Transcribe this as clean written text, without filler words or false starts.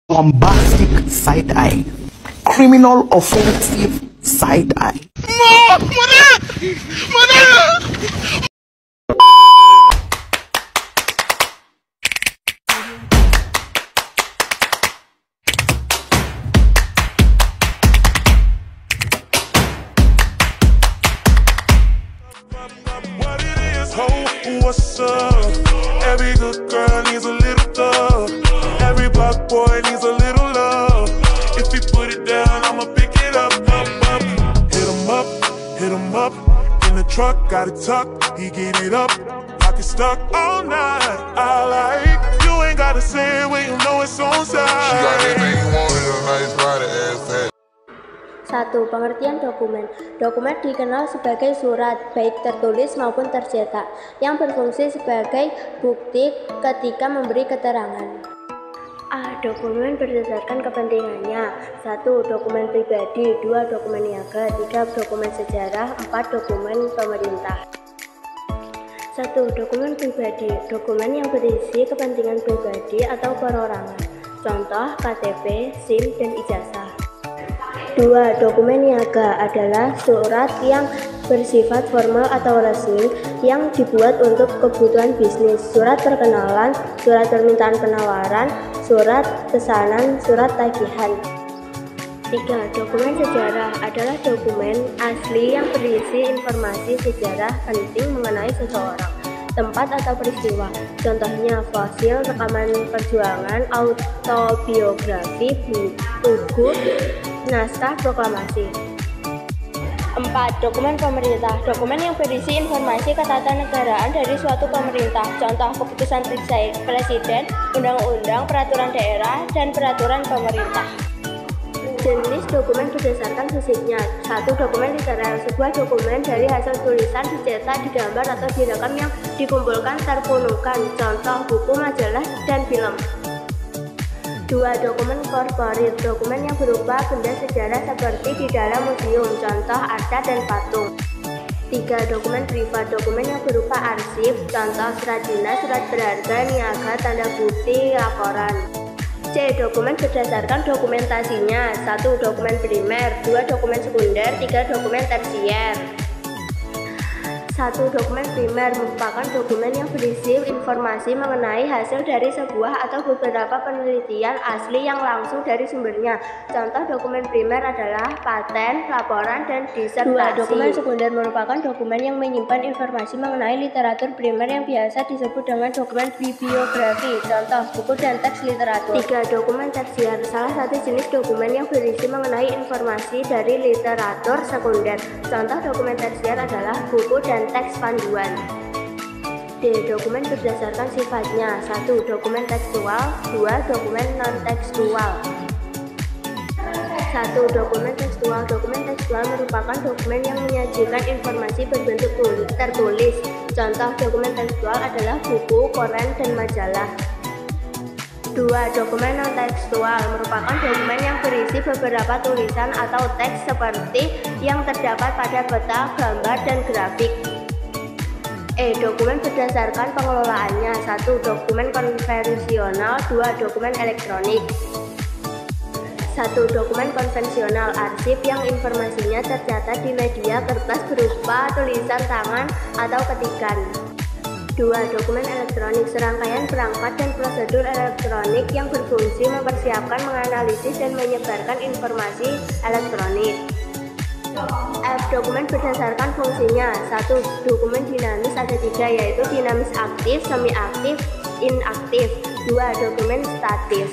bombastic side-eye, criminal offensive side-eye. What it is, ho, what's up? Every good girl needs a little thug. Every black boy needs a little love. If you put it down, I'ma pick it up, up, up. Hit 'em up. In the truck, got it tucked, he get it up. Pocket stuck all night. I like, you ain't gotta say it when you know it's on side. She got everything you want in a nice body ass fat. 1. Pengertian dokumen. Dokumen dikenal sebagai surat, baik tertulis maupun tercetak, yang berfungsi sebagai bukti ketika memberi keterangan. A. Dokumen berdasarkan kepentingannya. 1. Dokumen pribadi. 2. Dokumen niaga. 3. Dokumen sejarah. 4. Dokumen pemerintah. 1. Dokumen pribadi. Dokumen yang berisi kepentingan pribadi atau perorangan. Contoh KTP, SIM, dan ijazah. 2. Dokumen niaga adalah surat yang bersifat formal atau resmi yang dibuat untuk kebutuhan bisnis. Surat perkenalan, surat permintaan penawaran, surat pesanan, surat tagihan. 3. Dokumen sejarah adalah dokumen asli yang berisi informasi sejarah penting mengenai seseorang, tempat atau peristiwa. Contohnya fosil, rekaman perjuangan, autobiografi, buku, naskah proklamasi. 4. Dokumen pemerintah. Dokumen yang berisi informasi ketatanegaraan dari suatu pemerintah. Contoh keputusan presiden, undang-undang, peraturan daerah, dan peraturan pemerintah. Jenis dokumen berdasarkan fisiknya. 1. Dokumen literal. Sebuah dokumen dari hasil tulisan, dicetak, digambar, atau direkam yang dikumpulkan terpunukan. Contoh buku, majalah, dan film. 2. Dokumen korporat. Dokumen yang berupa benda sejarah seperti di dalam museum. Contoh arca dan patung. 3. Dokumen privat. Dokumen yang berupa arsip. Contoh surat dinas, surat berharga, niaga, tanda bukti, laporan. C. Dokumen berdasarkan dokumentasinya. 1. Dokumen primer. 2. Dokumen sekunder. 3. Dokumen tersier. 1. Dokumen primer merupakan dokumen yang berisi informasi mengenai hasil dari sebuah atau beberapa penelitian asli yang langsung dari sumbernya. Contoh dokumen primer adalah paten, laporan, dan disertasi. 2. Dokumen sekunder merupakan dokumen yang menyimpan informasi mengenai literatur primer yang biasa disebut dengan dokumen bibliografi. Contoh buku dan teks literatur. 3. Dokumen tersier. Salah satu jenis dokumen yang berisi mengenai informasi dari literatur sekunder. Contoh dokumen tersier adalah buku dan teks panduan. D. Dokumen berdasarkan sifatnya. 1. Dokumen tekstual. 2. Dokumen non-tekstual. 1. Dokumen tekstual. Dokumen tekstual merupakan dokumen yang menyajikan informasi berbentuk tertulis. Contoh dokumen tekstual adalah buku, koran, dan majalah. 2. Dokumen non-tekstual merupakan dokumen yang berisi beberapa tulisan atau teks seperti yang terdapat pada peta, gambar, dan grafik. E. Dokumen berdasarkan pengelolaannya. 1. Dokumen konvensional. 2. Dokumen elektronik. 1. Dokumen konvensional, arsip yang informasinya tercatat di media kertas berupa tulisan tangan atau ketikan. 2. Dokumen elektronik, serangkaian perangkat dan prosedur elektronik yang berfungsi mempersiapkan, menganalisis, dan menyebarkan informasi elektronik. F. Dokumen berdasarkan fungsinya. 1. Dokumen dinamis ada 3, yaitu dinamis aktif, semi aktif, inaktif. 2. Dokumen statis.